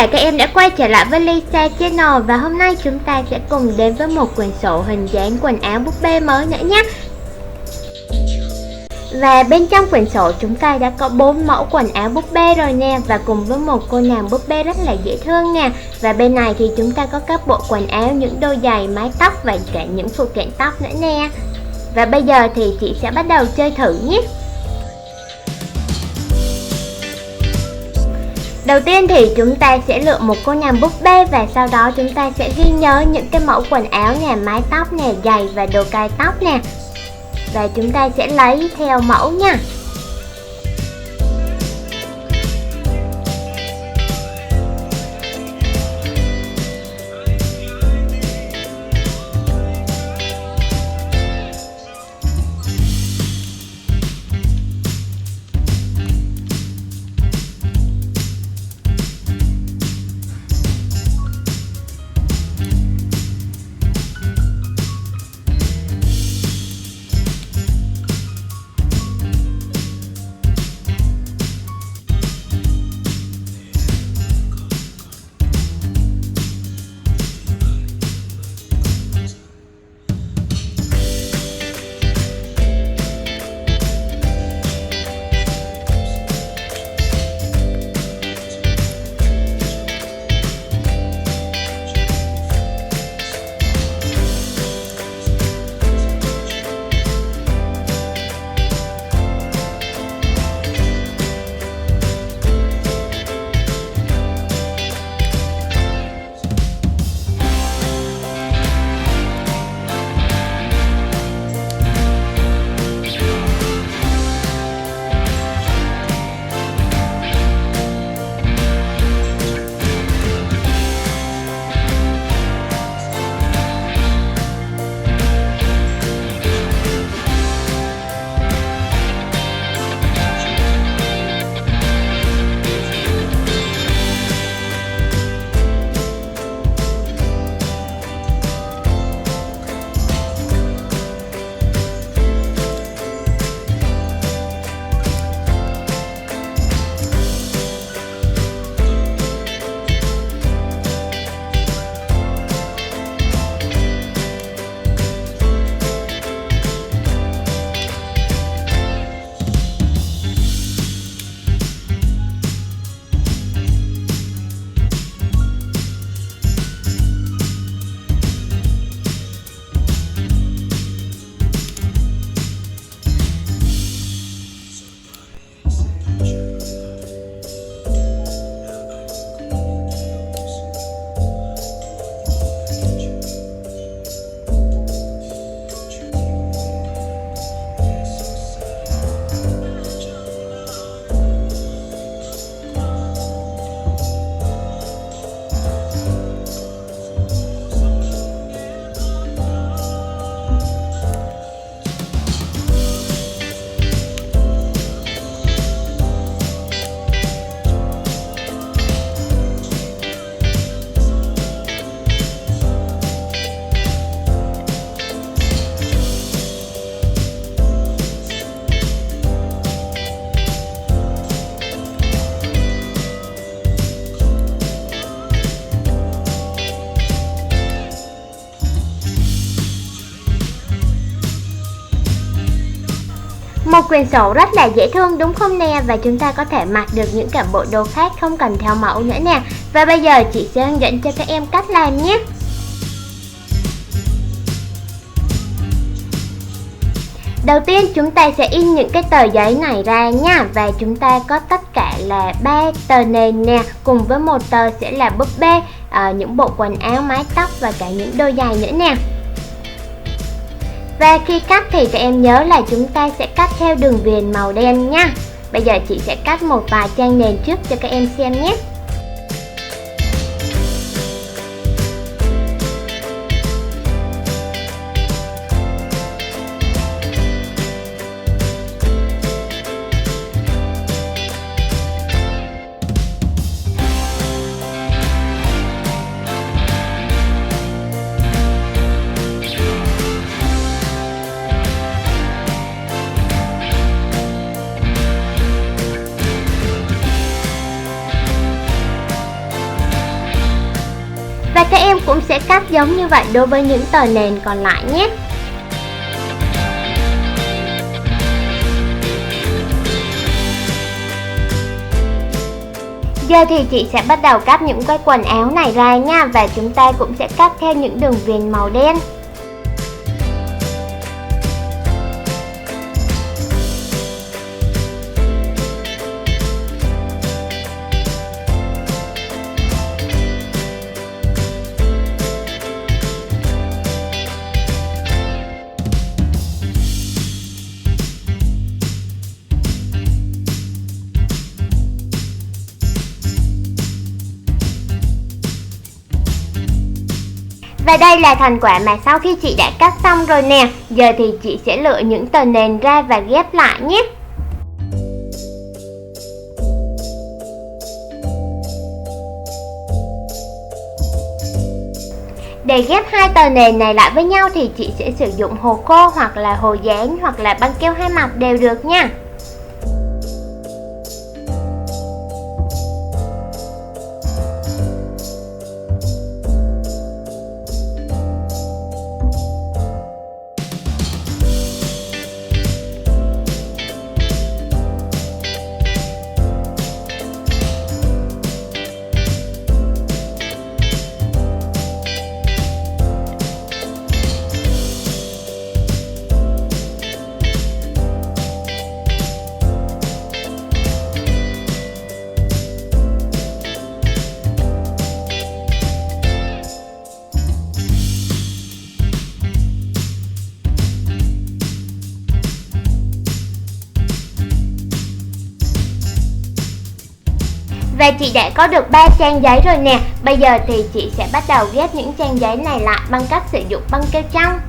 cả các em đã quay trở lại với Lisa Channel và hôm nay chúng ta sẽ cùng đến với một quyển sổ hình dáng quần áo búp bê mới nữa nhé. Và bên trong quyển sổ chúng ta đã có 4 mẫu quần áo búp bê rồi nè, và cùng với một cô nàng búp bê rất là dễ thương nè. Và bên này thì chúng ta có các bộ quần áo, những đôi giày, mái tóc và cả những phụ kiện tóc nữa nè. Và bây giờ thì chị sẽ bắt đầu chơi thử nhé. Đầu tiên thì chúng ta sẽ lựa một cô nàng búp bê và sau đó chúng ta sẽ ghi nhớ những cái mẫu quần áo nè, mái tóc nè, giày và đồ cài tóc nè. Và chúng ta sẽ lấy theo mẫu nha. Một quyển sổ rất là dễ thương đúng không nè, và chúng ta có thể mặc được những cả bộ đồ khác không cần theo mẫu nữa nè. Và bây giờ chị sẽ hướng dẫn cho các em cách làm nhé. Đầu tiên chúng ta sẽ in những cái tờ giấy này ra nha, và chúng ta có tất cả là 3 tờ nền nè, cùng với một tờ sẽ là búp bê, những bộ quần áo, mái tóc và cả những đôi giày nữa nè. Và khi cắt thì các em nhớ là chúng ta sẽ cắt theo đường viền màu đen nha. Bây giờ chị sẽ cắt một vài trang nền trước cho các em xem nhé. các em cũng sẽ cắt giống như vậy đối với những tờ nền còn lại nhé. Giờ thì chị sẽ bắt đầu cắt những cái quần áo này ra nha, và chúng ta cũng sẽ cắt theo những đường viền màu đen. Và đây là thành quả mà sau khi chị đã cắt xong rồi nè. Giờ thì chị sẽ lựa những tờ nền ra và ghép lại nhé. Để ghép hai tờ nền này lại với nhau thì chị sẽ sử dụng hồ khô hoặc là hồ dán hoặc là băng keo hai mặt đều được nha. Và chị đã có được 3 trang giấy rồi nè. Bây giờ thì chị sẽ bắt đầu ghép những trang giấy này lại bằng cách sử dụng băng keo trong.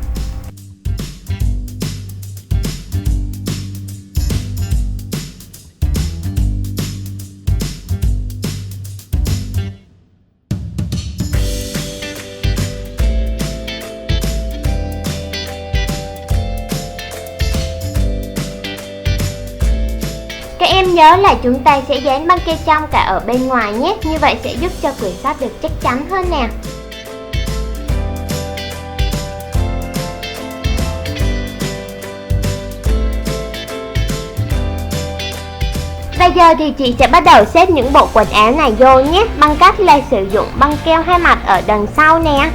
Các em nhớ là chúng ta sẽ dán băng keo trong cả ở bên ngoài nhé. Như vậy sẽ giúp cho quyển sách được chắc chắn hơn nè. Bây giờ thì chị sẽ bắt đầu xếp những bộ quần áo này vô nhé, bằng cách là sử dụng băng keo hai mặt ở đằng sau nè.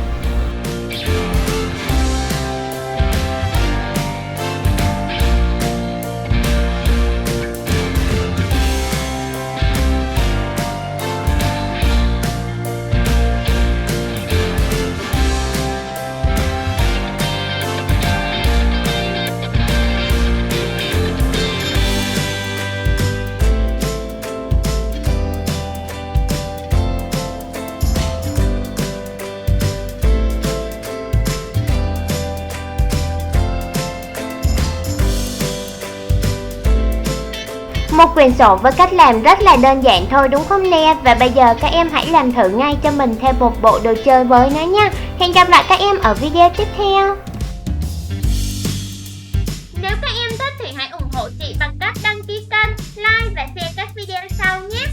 Một quyển sổ với cách làm rất là đơn giản thôi đúng không nè? Và bây giờ các em hãy làm thử ngay cho mình theo một bộ đồ chơi với nó nha. Hẹn gặp lại các em ở video tiếp theo. Nếu các em thích thì hãy ủng hộ chị bằng cách đăng ký kênh, like và share các video sau nhé.